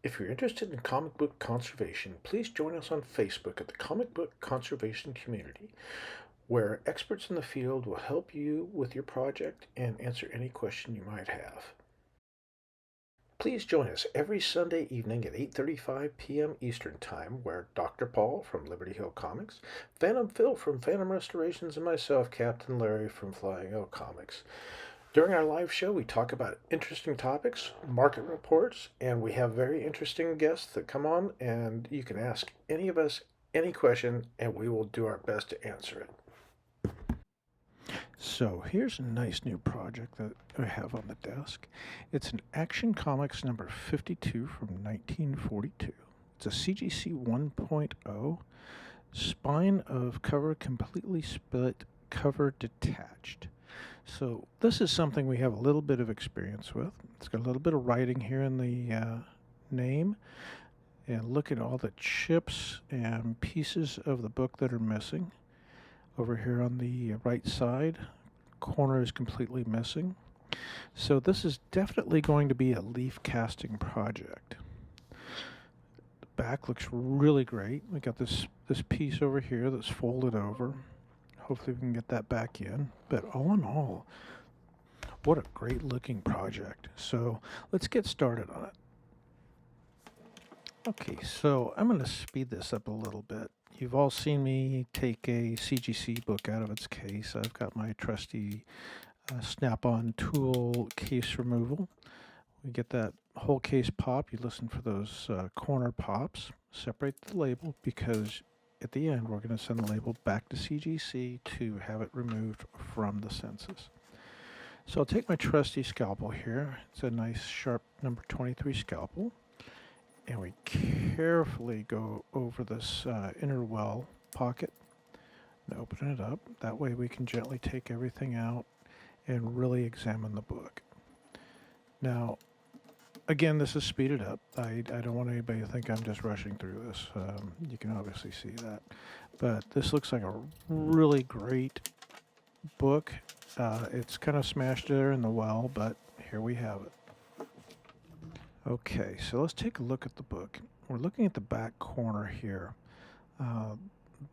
If you're interested in comic book conservation, please join us on Facebook at the Comic Book Conservation Community, where experts in the field will help you with your project and answer any question you might have. Please join us every Sunday evening at 8:35 p.m. Eastern Time, where Dr. Paul from Liberty Hill Comics, Phantom Phil from Phantom Restorations, and myself, Captain Larry from Flying Oak Comics. During our live show, we talk about interesting topics, market reports, and we have very interesting guests that come on, and you can ask any of us any question, and we will do our best to answer it. So here's a nice new project that I have on the desk. It's an Action Comics number 52 from 1942. It's a CGC 1.0, spine of cover completely split, cover detached. So this is something we have a little bit of experience with. It's got a little bit of writing here in the name. And look at all the chips and pieces of the book that are missing. Over here on the right side, corner is completely missing. So this is definitely going to be a leaf casting project. The back looks really great. We got this piece over here that's folded over. Hopefully we can get that back in. But all in all, what a great looking project. So let's get started on it. Okay, so I'm going to speed this up a little bit. You've all seen me take a CGC book out of its case. I've got my trusty snap-on tool case removal. We get that whole case pop. You listen for those corner pops. Separate the label because at the end we're going to send the label back to CGC to have it removed from the census. So I'll take my trusty scalpel here. It's a nice sharp number 23 scalpel. And we carefully go over this inner well pocket and open it up. That way we can gently take everything out and really examine the book. Now, again, this is speeded up. I don't want anybody to think I'm just rushing through this. You can obviously see that. But this looks like a really great book. It's kind of smashed there in the well, but here we have it. Okay, so let's take a look at the book. We're looking at the back corner here.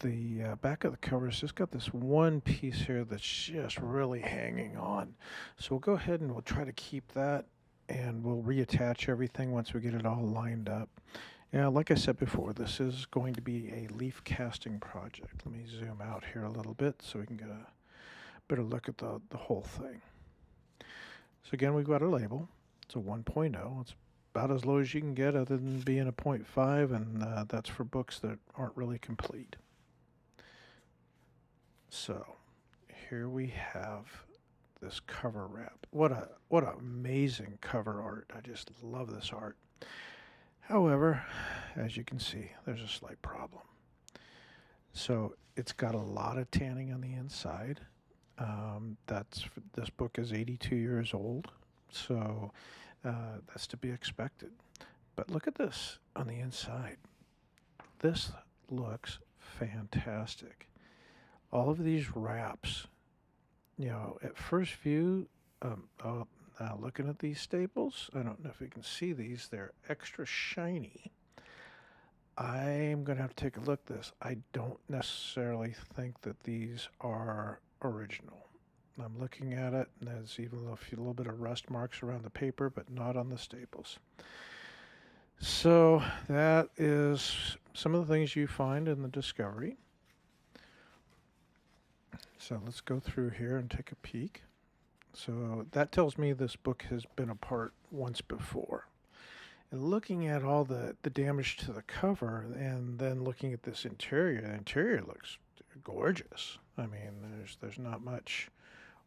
The back of the cover has just got this one piece here that's just really hanging on. So we'll go ahead and we'll try to keep that, and we'll reattach everything once we get it all lined up. Yeah, like I said before, this is going to be a leaf casting project. Let me zoom out here a little bit so we can get a better look at the whole thing. So again, we've got our label. It's a 1.0. It's about as low as you can get other than being a 0.5, and that's for books that aren't really complete. So here we have this cover wrap. What amazing cover art. I just love this art. However, as you can see, there's a slight problem. So it's got a lot of tanning on the inside. This book is 82 years old, so that's to be expected. But look at this on the inside. This looks fantastic. All of these wraps, at first view, now looking at these staples, I don't know if you can see these, they're extra shiny. I'm going to have to take a look at this. I don't necessarily think that these are original. I'm looking at it, and there's even a little bit of rust marks around the paper, but not on the staples. So that is some of the things you find in the discovery. So let's go through here and take a peek. So that tells me this book has been apart once before. And looking at all the damage to the cover and then looking at this interior, the interior looks gorgeous. I mean, there's not much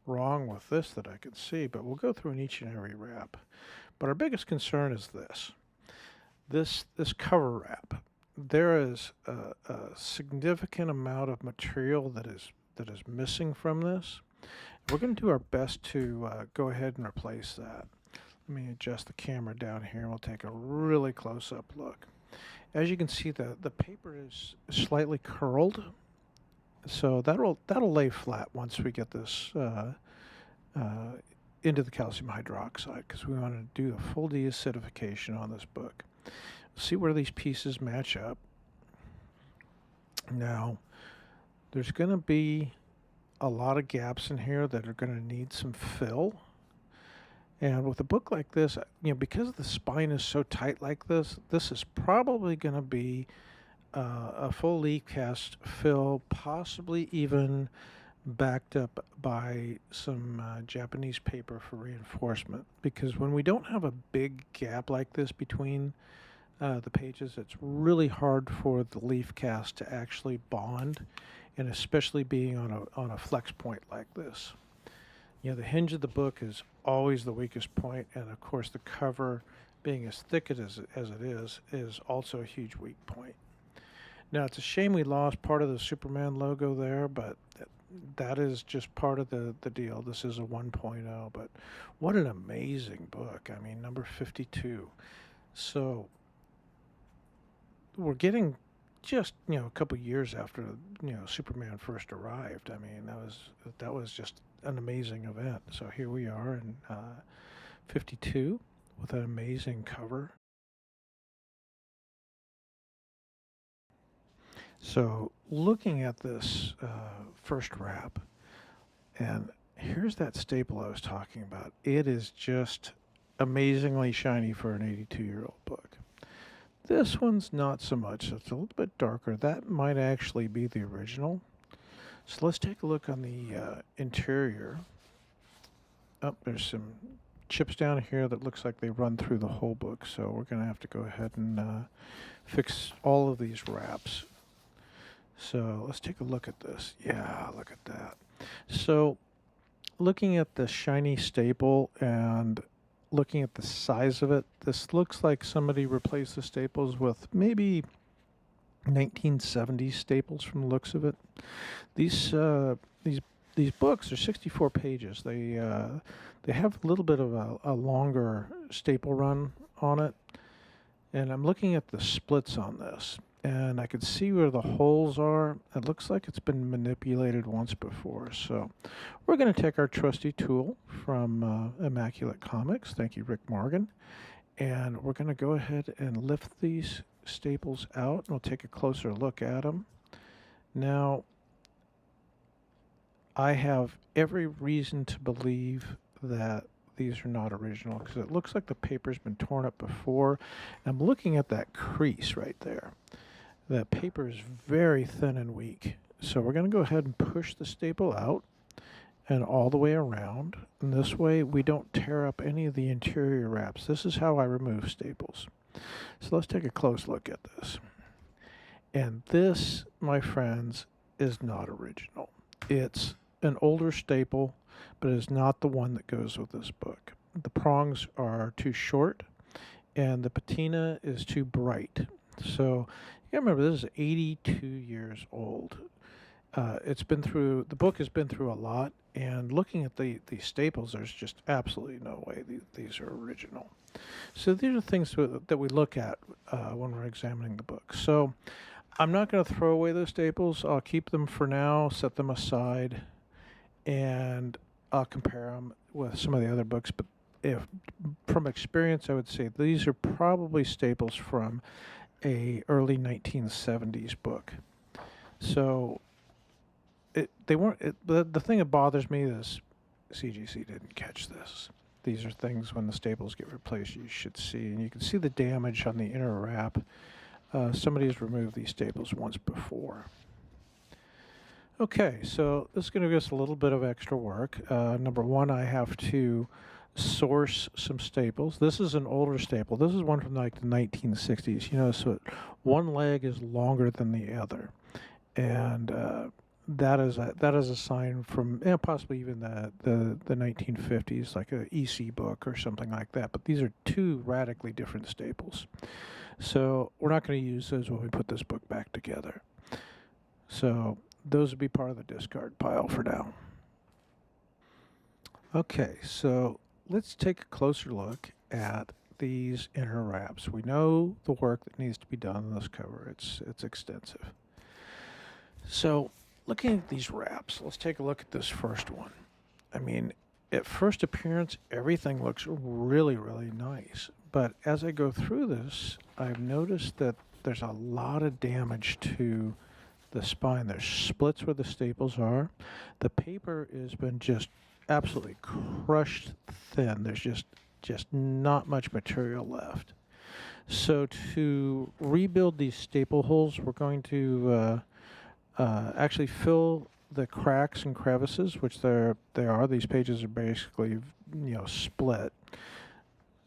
wrong with this that I can see, but we'll go through in each and every wrap. But our biggest concern is this cover wrap. There is a significant amount of material that is missing from this. We're going to do our best to go ahead and replace that. Let me adjust the camera down here and we'll take a really close-up look. As you can see, the paper is slightly curled, so that'll lay flat once we get this into the calcium hydroxide, because we want to do a full de-acidification on this book. See where these pieces match up. Now, there's going to be a lot of gaps in here that are going to need some fill. And with a book like this, because the spine is so tight like this is probably going to be a full leaf cast fill, possibly even backed up by some Japanese paper for reinforcement. Because when we don't have a big gap like this between the pages, it's really hard for the leaf cast to actually bond, and especially being on a flex point like this. The hinge of the book is always the weakest point, and of course the cover, being as thick as it is also a huge weak point. Now, it's a shame we lost part of the Superman logo there, but that is just part of the deal. This is a 1.0, but what an amazing book. I mean, number 52. So we're getting just, a couple years after, Superman first arrived. I mean, that was just an amazing event. So here we are in 52 with an amazing cover. So looking at this first wrap, and here's that staple I was talking about. It is just amazingly shiny for an 82-year-old book. This one's not so much. It's a little bit darker. That might actually be the original. So let's take a look on the interior. There's some chips down here that looks like they run through the whole book. So we're going to have to go ahead and fix all of these wraps. So let's take a look at this. Yeah, look at that. So looking at the shiny staple and looking at the size of it, this looks like somebody replaced the staples with maybe 1970s staples from the looks of it. These books are 64 pages. They have a little bit of a longer staple run on it. And I'm looking at the splits on this, and I can see where the holes are. It looks like it's been manipulated once before. So we're going to take our trusty tool from Immaculate Comics. Thank you, Rick Morgan. And we're going to go ahead and lift these staples out, and we'll take a closer look at them. Now, I have every reason to believe that these are not original because it looks like the paper's been torn up before. I'm looking at that crease right there. That paper is very thin and weak. So we're going to go ahead and push the staple out and all the way around. And this way we don't tear up any of the interior wraps. This is how I remove staples. So let's take a close look at this. And this, my friends, is not original. It's an older staple, but it is not the one that goes with this book. The prongs are too short and the patina is too bright. So you gotta remember, this is 82 years old. The book has been through a lot, and looking at these staples, there's just absolutely no way these are original. So these are things that we look at when we're examining the book. So I'm not going to throw away those staples. I'll keep them for now, set them aside, and I'll compare them with some of the other books. But from experience, I would say these are probably staples from a early 1970s book. So they weren't. The thing that bothers me is CGC didn't catch this. These are things when the staples get replaced you should see, and you can see the damage on the inner wrap. Somebody has removed these staples once before. Okay, so this is going to give us a little bit of extra work. Number one, I have to source some staples. This is an older staple. This is one from like the 1960s. So one leg is longer than the other, and that is a sign from possibly even the 1950s, like a EC book or something like that. But these are two radically different staples. So we're not going to use those when we put this book back together. So those would be part of the discard pile for now. Okay, so let's take a closer look at these inner wraps. We know the work that needs to be done on this cover. It's extensive. So looking at these wraps, let's take a look at this first one. I mean, at first appearance, everything looks really, really nice. But as I go through this, I've noticed that there's a lot of damage to the spine. There's splits where the staples are. The paper has been just absolutely crushed thin. There's just not much material left. So to rebuild these staple holes, we're going to actually fill the cracks and crevices, which they are. These pages are basically, split.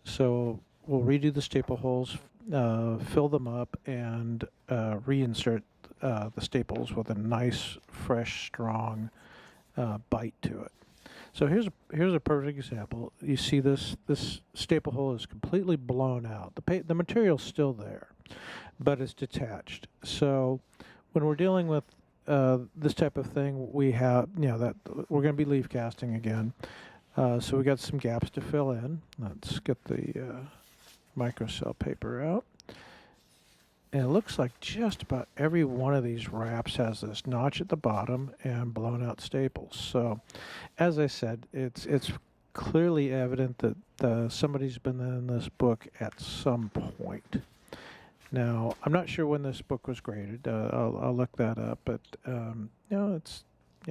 So we'll redo the staple holes, fill them up, and reinsert the staples with a nice, fresh, strong bite to it. So here's a perfect example. You see this staple hole is completely blown out. The material's still there, but it's detached. So when we're dealing with this type of thing, we have that we're going to be leaf casting again. So we got some gaps to fill in. Let's get the microcell paper out. And it looks like just about every one of these wraps has this notch at the bottom and blown out staples. So, as I said, it's clearly evident that somebody's been in this book at some point. Now, I'm not sure when this book was graded. I'll look that up. But it's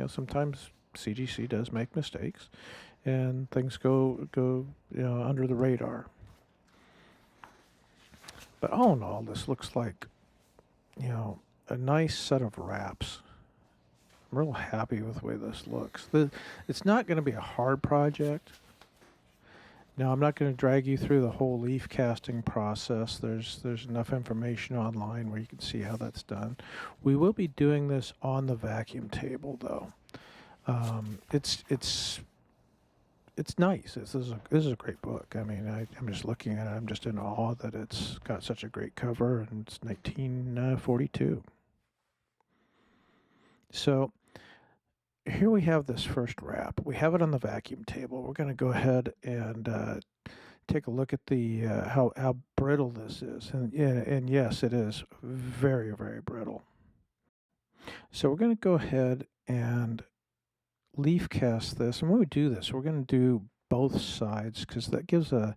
sometimes CGC does make mistakes, and things go under the radar. But all in all, this looks like, a nice set of wraps. I'm real happy with the way this looks. It's not going to be a hard project. Now, I'm not going to drag you through the whole leaf casting process. There's enough information online where you can see how that's done. We will be doing this on the vacuum table, though. It's nice. This is a great book. I mean, I'm just looking at it. I'm just in awe that it's got such a great cover, and it's 1942. So here we have this first wrap. We have it on the vacuum table. We're going to go ahead and take a look at the how brittle this is, and yes, it is very, very brittle. So we're going to go ahead and leaf cast this, and when we do this, we're going to do both sides because that gives a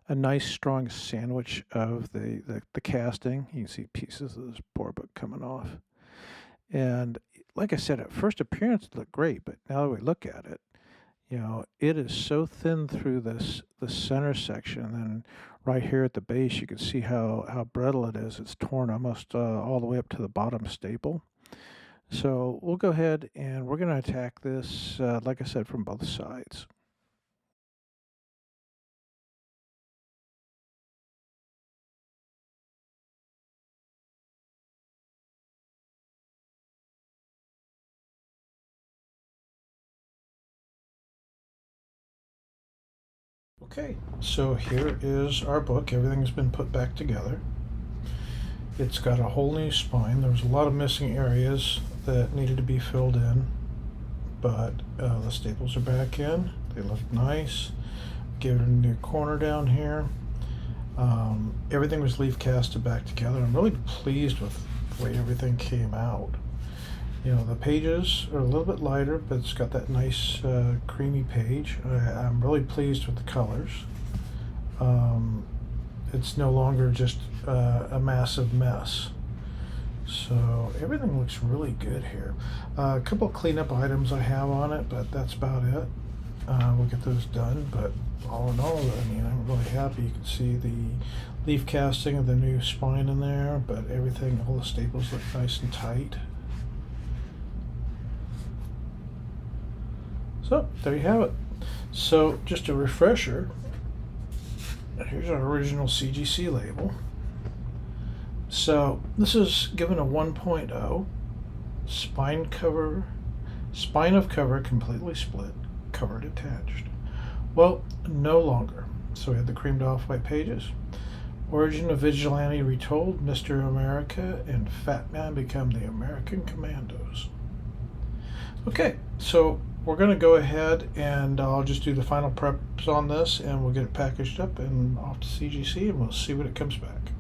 nice strong sandwich of the casting. You can see pieces of this poor book coming off, and like I said, at first appearance it looked great, but now that we look at it, it is so thin through the center section, and right here at the base you can see how brittle it is. It's torn almost all the way up to the bottom staple. So we'll go ahead and we're going to attack this, like I said, from both sides. Okay, so here is our book. Everything's been put back together. It's got a whole new spine. There was a lot of missing areas that needed to be filled in, but the staples are back in. They look nice. Give it a new corner down here. Everything was leaf casted back together. I'm really pleased with the way everything came out. The pages are a little bit lighter, but it's got that nice creamy page. I'm really pleased with the colors. It's no longer just a massive mess. So everything looks really good here. A couple of cleanup items I have on it, but that's about it. We'll get those done, but all in all, I mean, I'm really happy. You can see the leaf casting of the new spine in there, but everything, all the staples look nice and tight. So there you have it. So just a refresher, here's our original CGC label. So this is given a 1.0, spine of cover completely split, cover detached. Well, no longer. So we have the creamed off white pages. Origin of Vigilante retold, Mr. America and Fat Man become the American Commandos. Okay, so we're going to go ahead and I'll just do the final preps on this, and we'll get it packaged up and off to CGC, and we'll see when it comes back.